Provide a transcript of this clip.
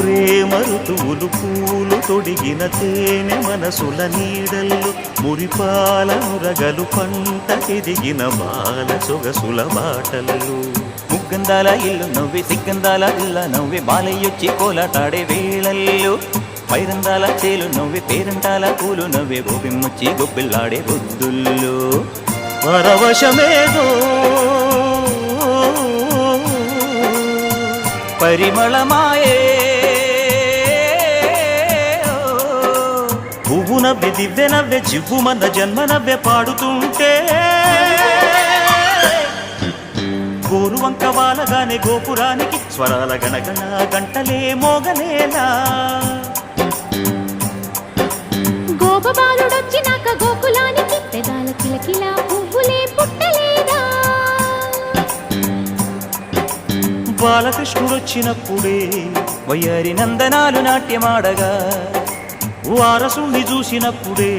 ప్రేమ ఋతువులు పూలు తొడిగిన తేనె మనసుల నీడల్లో మురిపాల నురగలు పంటకెదిగిన బాల సొగసుల బాటల్లో ముగ్గందాల ఇల్లు నవ్వి సిగ్గందాల ఇల్ల నవ్వి బాలయ్యొచ్చి కోలాటాడే వేళల్లో పైరందాల చేలు నవ్వి పేరంటాల పూలు నవ్వి గోపిమ్మొచ్చి గొప్పిల్లాడే బొద్దుల్లో పరవశమేదో పరిమళమాయే పువ్వు నవ్వె దివ్వె నవ్వె జివ్వుమన్న జన్మ నవ్వె పాడుతుంటే గోరువంక వాలగానే గోపురానికి స్వరాల గణగణ గంటలే మోగలేలా గోపబాలుడొచ్చినాక గోకులానికి పెదాల కిలకిలా పువ్వులే పుట్టలేదా బాలకృష్ణుడొచ్చినప్పుడే వయ్యారి నందనాలు నాట్యమాడగా వారసుని చూసినప్పుడే